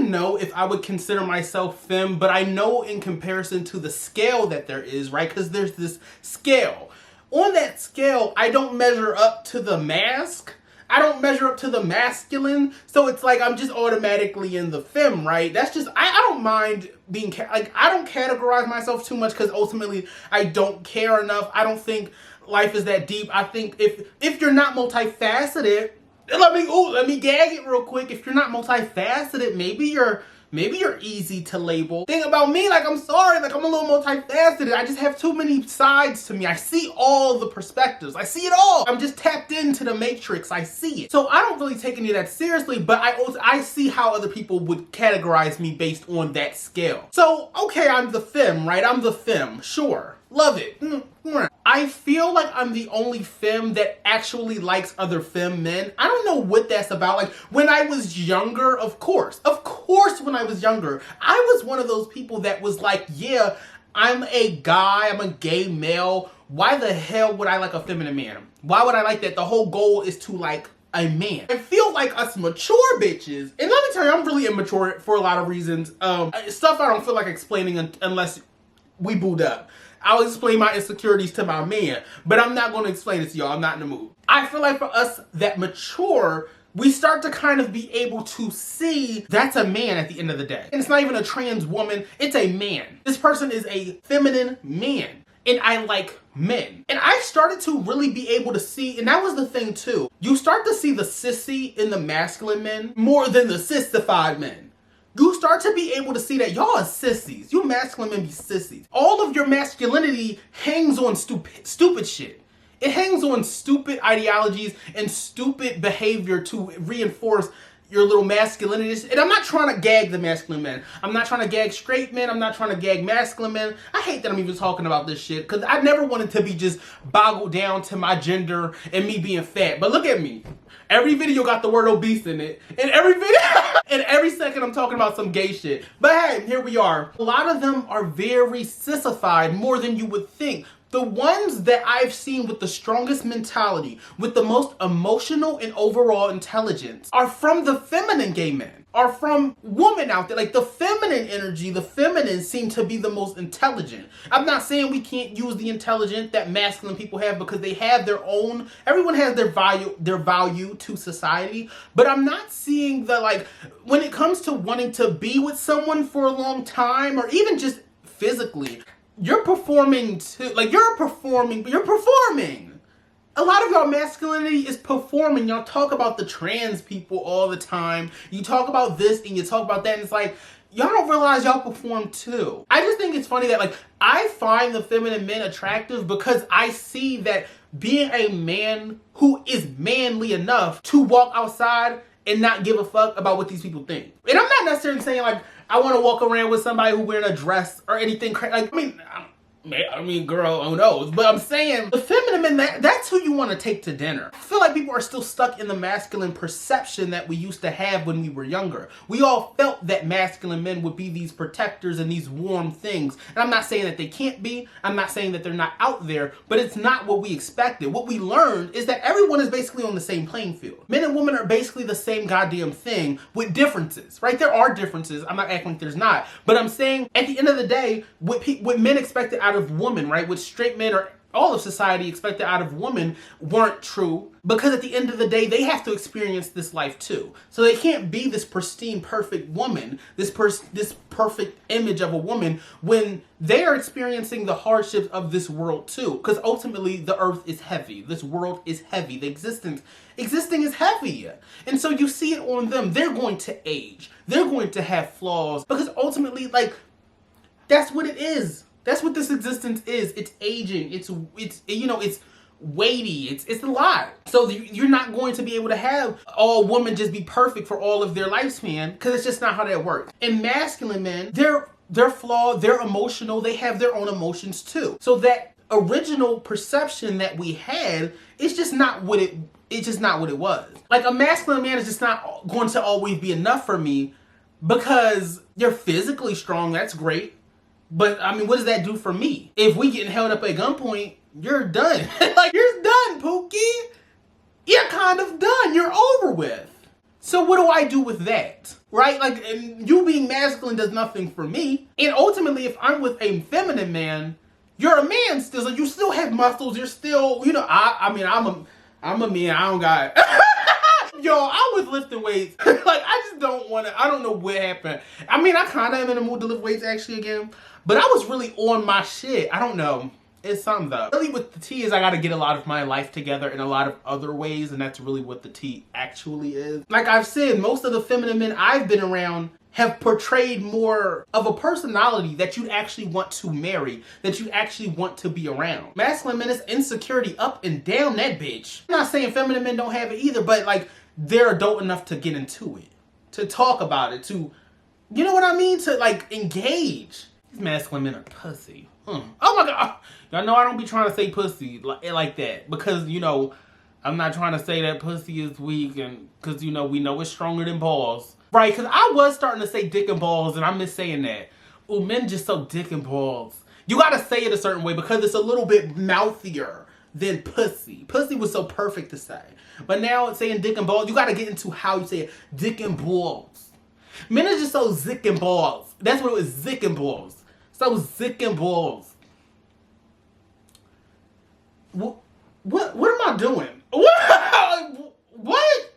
even know if I would consider myself femme, but I know in comparison to the scale that there is, right? Because there's this scale. On that scale, I don't measure up to the mask. I don't measure up to the masculine. So it's like I'm just automatically in the femme, right? That's just, I don't mind being, like, I don't categorize myself too much because ultimately I don't care enough. I don't think life is that deep. I think if you're not multifaceted, let me gag it real quick. If you're not multifaceted, maybe you're easy to label. Thing about me, like, I'm sorry, like, I'm a little multifaceted. I just have too many sides to me. I see all the perspectives. I see it all. I'm just tapped into the matrix. I see it. So I don't really take any of that seriously, but I see how other people would categorize me based on that scale. So, okay, I'm the femme, right? I'm the femme, sure. Love it. I feel like I'm the only femme that actually likes other femme men. I don't know what that's about. Like, when I was younger, of course, when I was younger, I was one of those people that was like, yeah, I'm a guy, I'm a gay male. Why the hell would I like a feminine man? Why would I like that? The whole goal is to like a man. I feel like us mature bitches, and let me tell you, I'm really immature for a lot of reasons. Stuff I don't feel like explaining unless we booed up. I'll explain my insecurities to my man, but I'm not going to explain it to y'all. I'm not in the mood. I feel like for us that mature, we start to kind of be able to see that's a man at the end of the day. And it's not even a trans woman, it's a man. This person is a feminine man, and I like men. And I started to really be able to see, and that was the thing too, you start to see the sissy in the masculine men more than the sissified men. You start to be able to see that y'all are sissies. You masculine men be sissies. All of your masculinity hangs on stupid shit. It hangs on stupid ideologies and stupid behavior to reinforce your little masculinity. And I'm not trying to gag the masculine men. I'm not trying to gag straight men. I'm not trying to gag masculine men. I hate that I'm even talking about this shit because I never wanted to be just boggled down to my gender and me being fat. But look at me. Every video got the word obese in it. And every video, and every second I'm talking about some gay shit. But hey, here we are. A lot of them are very sissified, more than you would think. The ones that I've seen with the strongest mentality, with the most emotional and overall intelligence, are from the feminine gay men, are from women out there. Like the feminine energy, the feminine seem to be the most intelligent. I'm not saying we can't use the intelligence that masculine people have because they have their own, everyone has their value to society, but I'm not seeing the, like, when it comes to wanting to be with someone for a long time or even just physically, you're performing too, like you're performing. A lot of y'all masculinity is performing. Y'all talk about the trans people all the time. You talk about this and you talk about that, and it's like, y'all don't realize y'all perform too. I just think it's funny that, like, I find the feminine men attractive because I see that being a man who is manly enough to walk outside and not give a fuck about what these people think. And I'm not necessarily saying, like, I want to walk around with somebody who wearing a dress or anything crazy. Like, I mean, girl, who knows? But I'm saying the feminine men, that's who you want to take to dinner. I feel like people are still stuck in the masculine perception that we used to have when we were younger. We all felt that masculine men would be these protectors and these warm things. And I'm not saying that they can't be. I'm not saying that they're not out there, but it's not what we expected. What we learned is that everyone is basically on the same playing field. Men and women are basically the same goddamn thing with differences, right? There are differences. I'm not acting like there's not. But I'm saying at the end of the day, what men expected out of women, right? What straight men or all of society expected out of women weren't true, because at the end of the day, they have to experience this life too. So they can't be this pristine, perfect woman, this perfect image of a woman when they are experiencing the hardships of this world too. Because ultimately, the earth is heavy. This world is heavy. The existing is heavy. And so you see it on them. They're going to age. They're going to have flaws because ultimately, like, that's what it is. That's what this existence is. It's aging. It's weighty. It's a lot. So you're not going to be able to have all women just be perfect for all of their lifespan, because it's just not how that works. And masculine men, they're flawed. They're emotional. They have their own emotions too. So that original perception that we had is just not what it. It's just not what it was. Like, a masculine man is just not going to always be enough for me because you're physically strong. That's great. But, I mean, what does that do for me? If we getting held up at gunpoint, you're done. Like, you're done, Pookie. You're kind of done. You're over with. So what do I do with that? right? Like, and you being masculine does nothing for me. And ultimately, if I'm with a feminine man, you're a man still. So you still have muscles. You're still, you know, I mean, I'm a man. I don't got. Yo, I was lifting weights. Like, I just don't want to. I don't know what happened. I mean, I kind of am in the mood to lift weights actually again. But I was really on my shit. I don't know. It's something though. Really what the tea is, I gotta get a lot of my life together in a lot of other ways, and that's really what the tea actually is. Like I've said, most of the feminine men I've been around have portrayed more of a personality that you actually want to marry, that you actually want to be around. Masculine men is insecurity up and down that bitch. I'm not saying feminine men don't have it either, but like they're adult enough to get into it, to talk about it, to, you know what I mean? To like engage. These masculine men are pussy. Oh my God. Y'all know I don't be trying to say pussy like that because, you know, I'm not trying to say that pussy is weak and because, you know, we know it's stronger than balls. Right, because I was starting to say dick and balls and I miss saying that. Oh, men just so dick and balls. You got to say it a certain way because it's a little bit mouthier than pussy. Pussy was so perfect to say. But now it's saying dick and balls. You got to get into how you say it. Dick and balls. Men are just so zick and balls. That's what it was, zick and balls. So zick and balls. What am I doing? What?